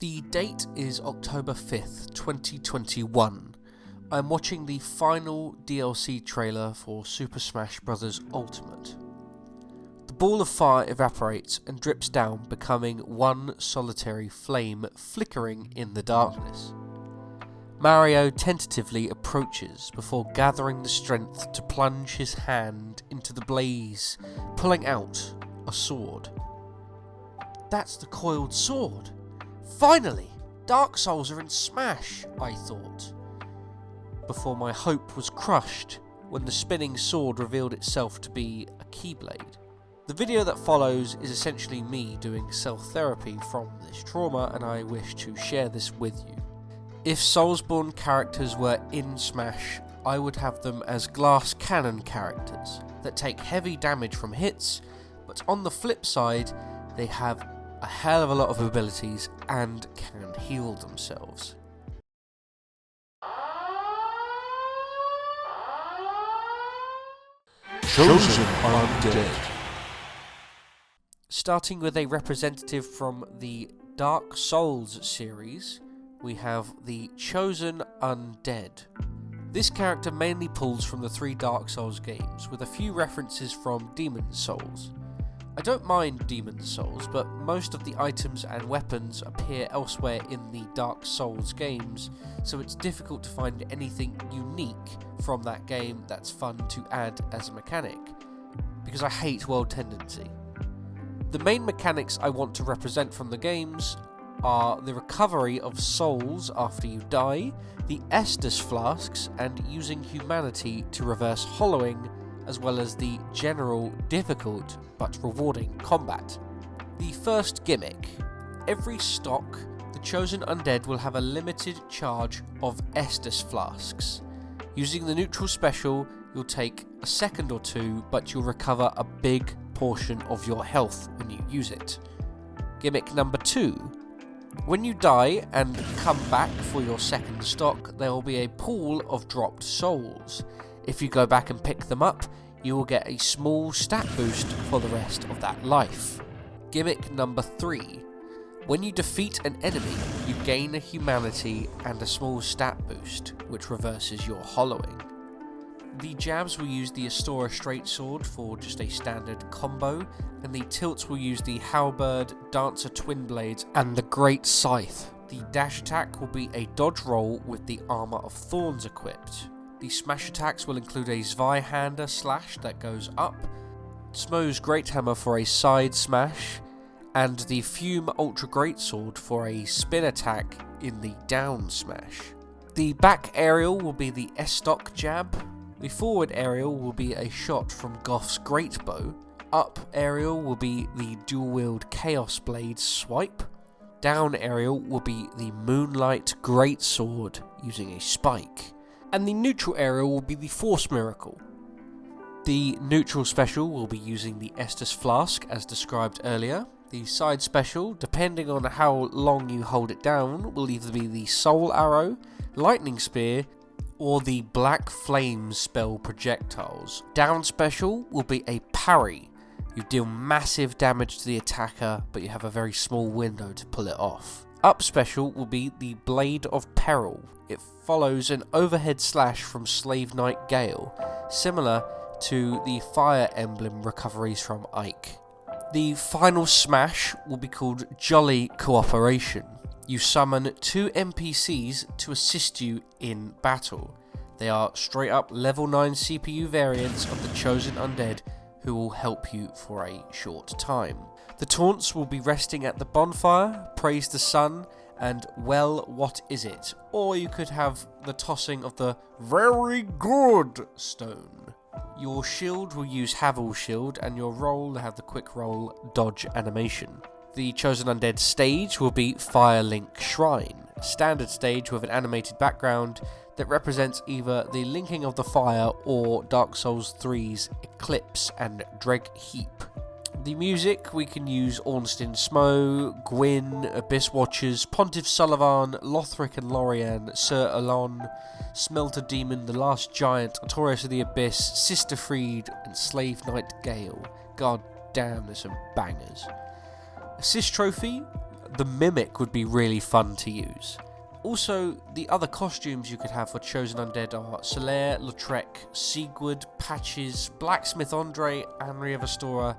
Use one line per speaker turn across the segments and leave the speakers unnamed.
The date is October 5th, 2021. I'm watching the final DLC trailer for Super Smash Bros. Ultimate. The ball of fire evaporates and drips down, becoming one solitary flame flickering in the darkness. Mario tentatively approaches before gathering the strength to plunge his hand into the blaze, pulling out a sword. That's the coiled sword! Finally! Dark Souls are in Smash, I thought, before my hope was crushed when the spinning sword revealed itself to be a keyblade. The video that follows is essentially me doing self-therapy from this trauma, and I wish to share this with you. If SOULSBORNE characters were in Smash, I would have them as glass cannon characters that take heavy damage from hits, but on the flip side, they have a hell of a lot of abilities and can heal themselves.
Chosen Undead.
Starting with a representative from the Dark Souls series, we have the Chosen Undead. This character mainly pulls from the 3 Dark Souls games, with a few references from Demon's Souls. I don't mind Demon's Souls, but most of the items and weapons appear elsewhere in the Dark Souls games, so it's difficult to find anything unique from that game that's fun to add as a mechanic, because I hate world tendency. The main mechanics I want to represent from the games are the recovery of souls after you die, the Estus flasks, and using humanity to reverse hollowing, as well as the general difficult but rewarding combat. The first gimmick. Every stock, the Chosen Undead will have a limited charge of Estus flasks. Using the neutral special, you'll take a second or two, but you'll recover a big portion of your health when you use it. Gimmick number 2. When you die and come back for your second stock, there will be a pool of dropped souls. If you go back and pick them up, you will get a small stat boost for the rest of that life. Gimmick number 3. When you defeat an enemy, you gain a humanity and a small stat boost, which reverses your hollowing. The jabs will use the Astora Straight Sword for just a standard combo, and the tilts will use the Halberd, Dancer Twin Blades, and the Great Scythe. The dash attack will be a dodge roll with the Armour of Thorns equipped. The smash attacks will include a Zweihander slash that goes up, Smo's Great Hammer for a side smash, and the Fume Ultra Greatsword for a spin attack in the down smash. The back aerial will be the S-Stock jab, the forward aerial will be a shot from Goth's Great Bow, up aerial will be the dual-wield Chaos Blade swipe, down aerial will be the Moonlight Greatsword using a spike, and the neutral aerial will be the Force Miracle. The neutral special will be using the Estus Flask as described earlier. The side special, depending on how long you hold it down, will either be the Soul Arrow, Lightning Spear, or the Black Flame spell projectiles. Down special will be a parry. You deal massive damage to the attacker, but you have a very small window to pull it off. Up special will be the Blade of Peril. It follows an overhead slash from Slave Knight Gale, similar to the Fire Emblem recoveries from Ike. The final smash will be called Jolly Cooperation. You summon 2 NPCs to assist you in battle. They are straight up level 9 CPU variants of the Chosen Undead who will help you for a short time. The taunts will be resting at the bonfire, praise the sun, and well, what is it? Or you could have the tossing of the very good stone. Your shield will use Havel Shield, and your roll will have the quick roll dodge animation. The Chosen Undead stage will be Firelink Shrine, standard stage with an animated background that represents either the linking of the fire or Dark Souls 3's Eclipse and Dreg Heap. The music, we can use Ornstein Smo, Gwyn, Abyss Watchers, Pontiff Sullivan, Lothric and Lorian, Sir Elon, Smelter Demon, The Last Giant, Artorias of the Abyss, Sister Freed, and Slave Knight Gale. God damn, there's some bangers. Assist Trophy, the Mimic would be really fun to use. Also, the other costumes you could have for Chosen Undead are Solaire, Lautrec, Sigurd, Patches, Blacksmith Andre, Anri of Astora,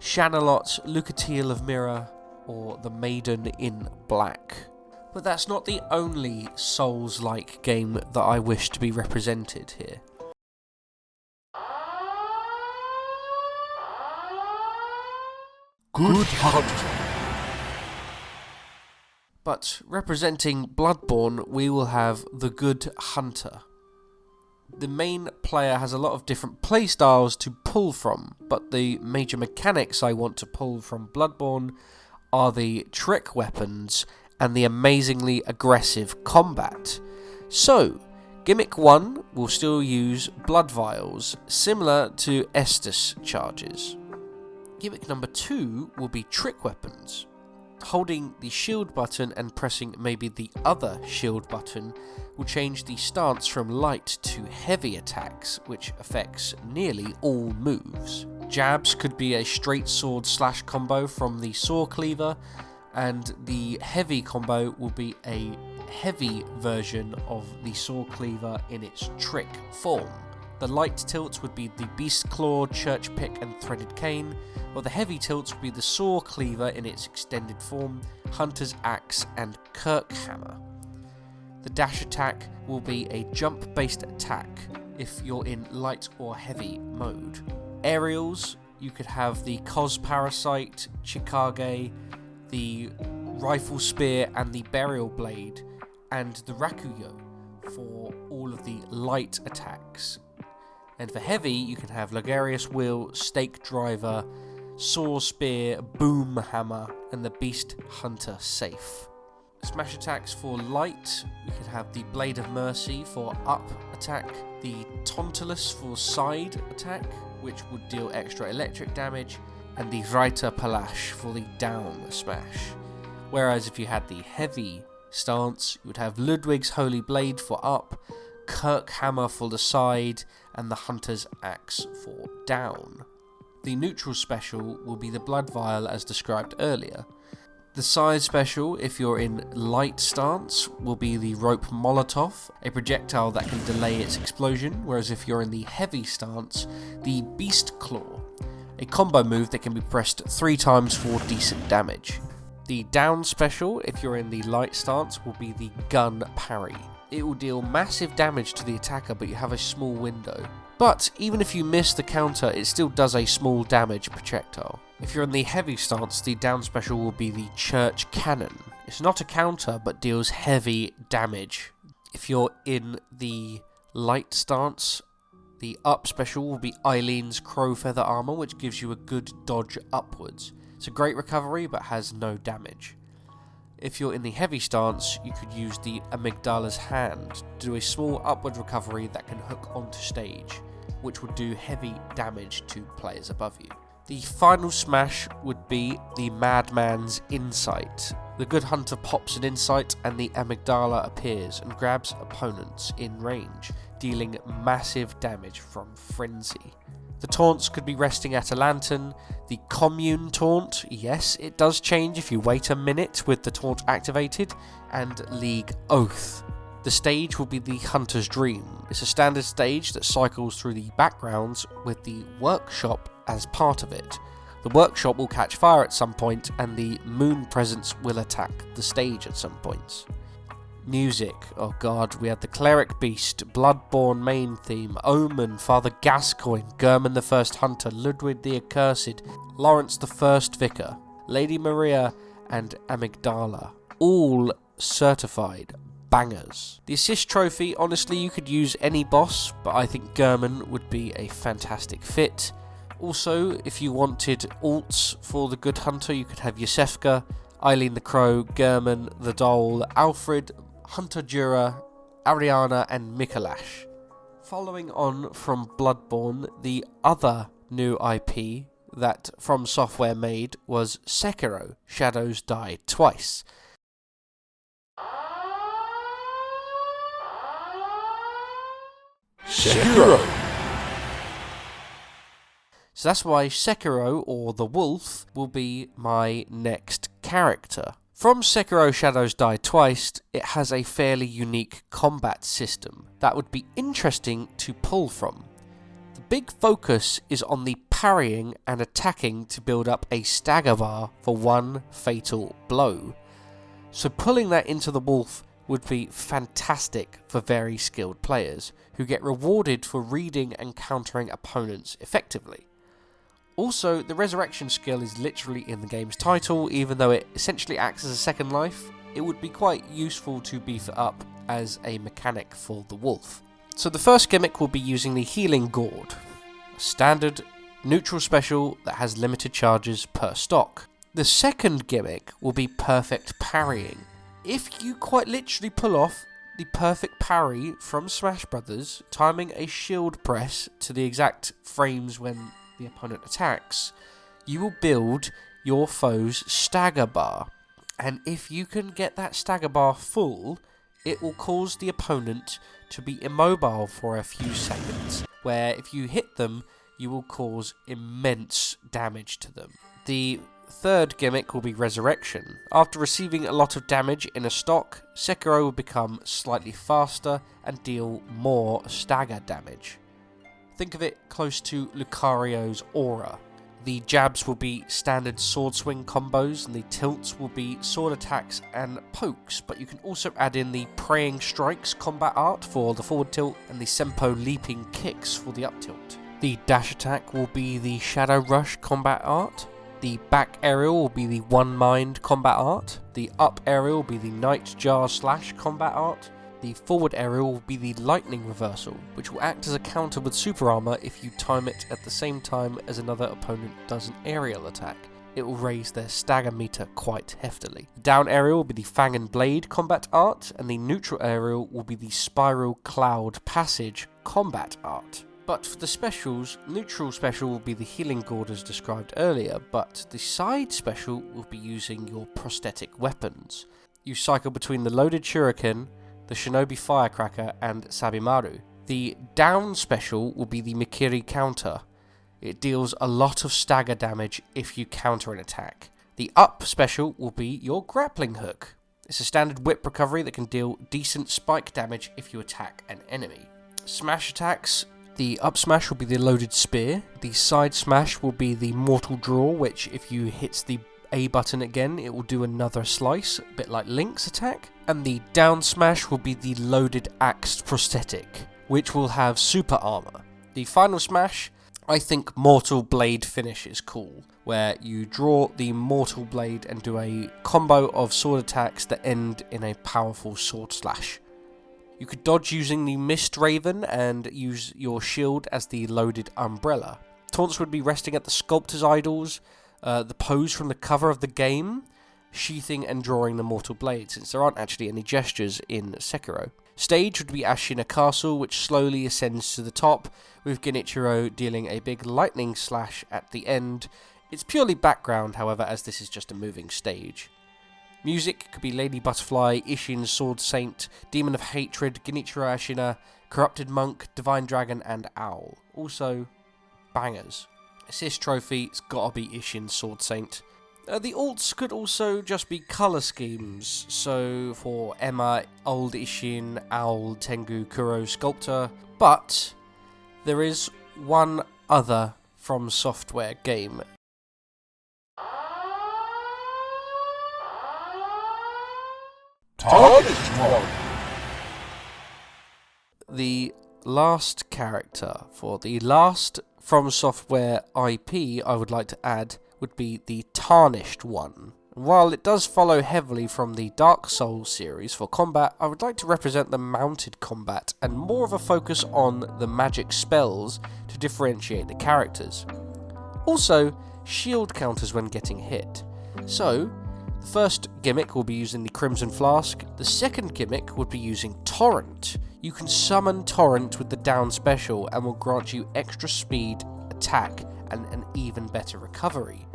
Shanalot, Lucatiel of Mirror, or the Maiden in Black. But that's not the only Souls-like game that I wish to be represented here.
Good Hunter.
But representing Bloodborne, we will have the Good Hunter. The main player has a lot of different playstyles to pull from, but the major mechanics I want to pull from Bloodborne are the trick weapons and the amazingly aggressive combat. So, Gimmick 1 will still use blood vials, similar to Estus charges. Gimmick number 2 will be trick weapons. Holding the shield button and pressing maybe the other shield button will change the stance from light to heavy attacks, which affects nearly all moves. Jabs could be a straight sword slash combo from the saw cleaver, and the heavy combo will be a heavy version of the saw cleaver in its trick form. The light tilts would be the Beast Claw, Church Pick and Threaded Cane, while the heavy tilts would be the Saw Cleaver in its extended form, Hunter's Axe and Kirk Hammer. The dash attack will be a jump-based attack if you're in light or heavy mode. Aerials, you could have the Cos Parasite, Chikage, the Rifle Spear and the Burial Blade, and the Rakuyo for all of the light attacks. And for heavy, you can have Logarius Wheel, Stake Driver, Saw Spear, Boom Hammer, and the Beast Hunter Safe. Smash attacks for light, we could have the Blade of Mercy for up attack, the Tontilus for side attack, which would deal extra electric damage, and the Reiter Palash for the down smash. Whereas if you had the heavy stance, you would have Ludwig's Holy Blade for up, Kirk Hammer for the side, and the Hunter's Axe for down. The neutral special will be the Blood Vial as described earlier. The side special, if you're in light stance, will be the Rope Molotov, a projectile that can delay its explosion, whereas if you're in the heavy stance, the Beast Claw, a combo move that can be pressed 3 times for decent damage. The down special, if you're in the light stance, will be the Gun Parry. It will deal massive damage to the attacker, but you have a small window. But even if you miss the counter, it still does a small damage projectile. If you're in the heavy stance, the down special will be the Church Cannon. It's not a counter, but deals heavy damage. If you're in the light stance, the up special will be Eileen's Crow Feather Armor, which gives you a good dodge upwards. It's a great recovery, but has no damage. If you're in the heavy stance, you could use the Amygdala's Hand to do a small upward recovery that can hook onto stage, which would do heavy damage to players above you. The final smash would be the Madman's Insight. The Good Hunter pops an insight and the Amygdala appears and grabs opponents in range, dealing massive damage from Frenzy. The taunts could be resting at a lantern. The Commune taunt, yes, it does change if you wait a minute with the taunt activated, and League Oath. The stage will be the Hunter's Dream. It's a standard stage that cycles through the backgrounds with the workshop as part of it. The workshop will catch fire at some point and the moon presence will attack the stage at some points. Music, oh god, we had the Cleric Beast, Bloodborne main theme, Omen, Father Gascoigne, German the First Hunter, Ludwig the Accursed, Lawrence the First Vicar, Lady Maria and Amygdala. All certified bangers. The assist trophy, honestly you could use any boss, but I think German would be a fantastic fit. Also, if you wanted alts for the Good Hunter, you could have Yosefka, Eileen the Crow, German, the Dole, Alfred, Hunter Jura, Ariana and Mikolash. Following on from Bloodborne, the other new IP that From Software made was Sekiro, Shadows Die Twice.
Sekiro.
So that's why Sekiro, or the Wolf, will be my next character From Sekiro Shadows Die Twice, it has a fairly unique combat system that would be interesting to pull from. The big focus is on the parrying and attacking to build up a stagger bar for one fatal blow. So pulling that into the wolf would be fantastic for very skilled players, who get rewarded for reading and countering opponents effectively. Also, the resurrection skill is literally in the game's title, even though it essentially acts as a second life. It would be quite useful to beef it up as a mechanic for the wolf. So the first gimmick will be using the Healing Gourd, a standard neutral special that has limited charges per stock. The second gimmick will be perfect parrying. If you quite literally pull off the perfect parry from Smash Brothers, timing a shield press to the exact frames when the opponent attacks, you will build your foe's stagger bar. And if you can get that stagger bar full, it will cause the opponent to be immobile for a few seconds, where if you hit them, you will cause immense damage to them. The third gimmick will be Resurrection. After receiving a lot of damage in a stock, Sekiro will become slightly faster and deal more stagger damage. Think of it close to Lucario's Aura. The jabs will be standard sword swing combos, and the tilts will be sword attacks and pokes, but you can also add in the Praying Strikes combat art for the forward tilt and the Senpo leaping kicks for the up tilt. The dash attack will be the Shadow Rush combat art. The back aerial will be the One Mind combat art. The up aerial will be the Nightjar Slash combat art. The forward aerial will be the Lightning Reversal, which will act as a counter with super armor if you time it at the same time as another opponent does an aerial attack. It will raise their stagger meter quite heftily. The down aerial will be the Fang and Blade combat art, and the neutral aerial will be the Spiral Cloud Passage combat art. But for the specials, neutral special will be the Healing Gourd as described earlier, but the side special will be using your prosthetic weapons. You cycle between the loaded shuriken, the Shinobi Firecracker, and Sabimaru. The down special will be the Mikiri counter. It deals a lot of stagger damage if you counter an attack. The up special will be your grappling hook. It's a standard whip recovery that can deal decent spike damage if you attack an enemy. Smash attacks. The up smash will be the loaded spear. The side smash will be the mortal draw, which if you hit the A button again, it will do another slice, a bit like Link's attack. And the down smash will be the loaded axed prosthetic, which will have super armor. The final smash, I think Mortal Blade finish is cool, where you draw the Mortal Blade and do a combo of sword attacks that end in a powerful sword slash. You could dodge using the Mist Raven and use your shield as the loaded umbrella. Taunts would be resting at the sculptor's idols, the pose from the cover of the game, sheathing and drawing the Mortal Blade, since there aren't actually any gestures in Sekiro. Stage would be Ashina Castle, which slowly ascends to the top, with Genichiro dealing a big lightning slash at the end. It's purely background, however, as this is just a moving stage. Music could be Lady Butterfly, Ishin's Sword Saint, Demon of Hatred, Genichiro Ashina, Corrupted Monk, Divine Dragon, and Owl. Also, bangers. Assist trophy, it's gotta be Ishin's Sword Saint. The alts could also just be colour schemes, so for Emma, Old Ishin, Owl, Tengu, Kuro, Sculptor, but there is one other From Software game.
Tarnished.
The last character for the last From Software IP I would like to add would be the Tarnished one. While it does follow heavily from the Dark Souls series for combat, I would like to represent the mounted combat and more of a focus on the magic spells to differentiate the characters. Also, shield counters when getting hit. So, the first gimmick will be using the Crimson Flask. The second gimmick would be using Torrent. You can summon Torrent with the down special and will grant you extra speed, attack, and an even better recovery.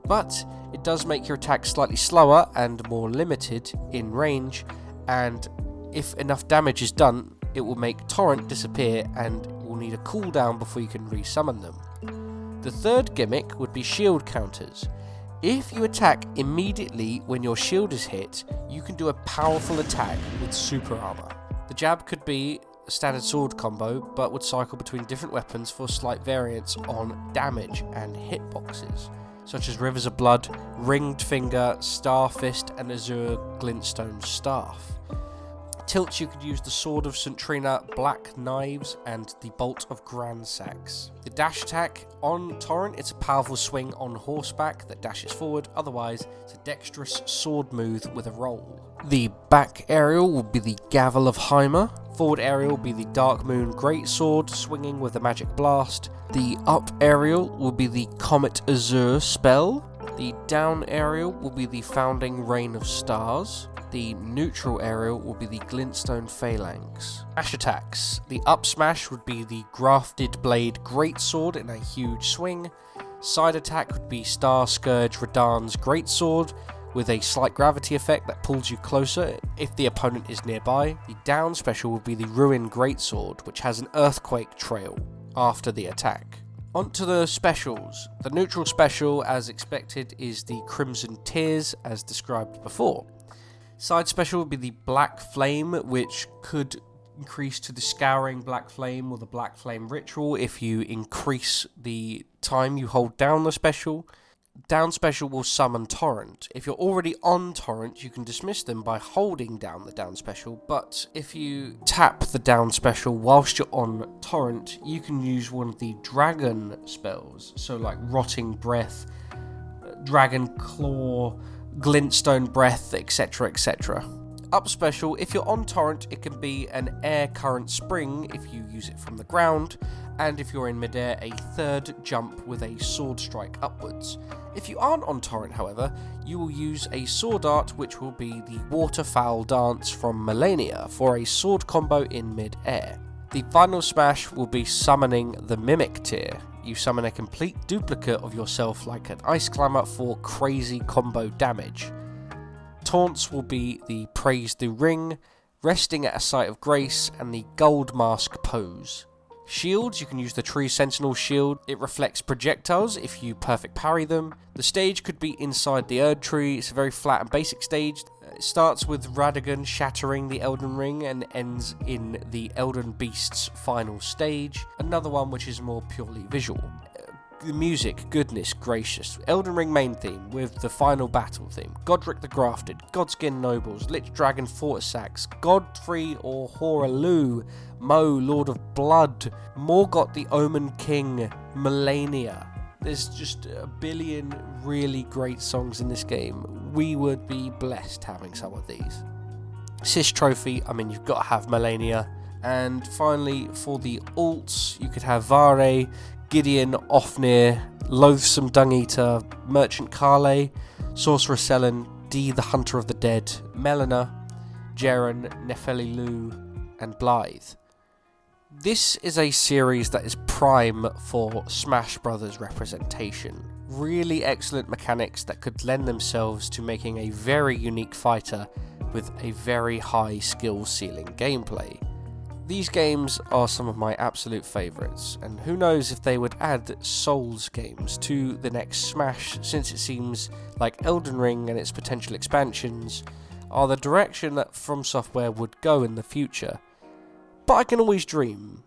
But it does make your attack slightly slower and more limited in range, and if enough damage is done, it will make Torrent disappear and you will need a cooldown before you can resummon them. The third gimmick would be shield counters. If you attack immediately when your shield is hit, you can do a powerful attack with super armor. The jab could be a standard sword combo, but would cycle between different weapons for slight variance on damage and hitboxes, such as Rivers of Blood, Ringed Finger, Star Fist, and Azure Glintstone Staff. Tilts, you could use the Sword of St. Trina, Black Knives, and the Bolt of Gransax. The dash attack on Torrent, it's a powerful swing on horseback that dashes forward, otherwise it's a dexterous sword move with a roll. The back aerial will be the Gavel of Heimer. Forward aerial will be the Dark Moon Greatsword, swinging with a magic blast. The up aerial will be the Comet Azure spell. The down aerial will be the Founding Rain of Stars. The neutral aerial will be the Glintstone Phalanx. Smash attacks. The up smash would be the Grafted Blade Greatsword in a huge swing. Side attack would be Star Scourge Radahn's Greatsword with a slight gravity effect that pulls you closer if the opponent is nearby. The down special will be the Ruin Greatsword, which has an Earthquake trail after the attack. Onto the specials. The neutral special, as expected, is the Crimson Tears, as described before. Side special would be the Black Flame, which could increase to the Scouring Black Flame or the Black Flame Ritual if you increase the time you hold down the special. Down special will summon Torrent. If you're already on Torrent, you can dismiss them by holding down the down special, but if you tap the down special whilst you're on Torrent, you can use one of the dragon spells, so like Rotting Breath, Dragon Claw, Glintstone Breath, etc, etc. Up special, if you're on Torrent, it can be an Air Current Spring if you use it from the ground, and if you're in midair, a third jump with a sword strike upwards. If you aren't on Torrent, however, you will use a sword art, which will be the Waterfowl Dance from Melania for a sword combo in mid-air. The final smash will be summoning the Mimic tier. You summon a complete duplicate of yourself like an Ice Climber for crazy combo damage. Taunts will be the Praise the Ring, Resting at a Site of Grace, and the Gold Mask pose. Shields, you can use the Tree Sentinel shield. It reflects projectiles if you perfect parry them. The stage could be inside the Erd Tree. It's a very flat and basic stage. It starts with Radagon shattering the Elden Ring and ends in the Elden Beast's final stage. Another one which is more purely visual. The music, goodness gracious. Elden Ring main theme with the final battle theme. Godric the Grafted, Godskin Nobles, Lich Dragon Fortisax, Godfrey or Hoaraloo, Mo, Lord of Blood, Morgott the Omen King, Melania. There's just a billion really great songs in this game. We would be blessed having some of these. Sis Trophy, I mean, you've got to have Melania. And finally, for the alts, you could have Vare, Gideon, Ofnir, Loathsome Dung-Eater, Merchant Kale, Sorcerer Selen, Dee the Hunter of the Dead, Melina, Jaren, Nefelilu, and Blythe. This is a series that is prime for Smash Brothers representation. Really excellent mechanics that could lend themselves to making a very unique fighter with a very high skill ceiling gameplay. These games are some of my absolute favourites, and who knows if they would add Souls games to the next Smash, since it seems like Elden Ring and its potential expansions are the direction that From Software would go in the future. But I can always dream.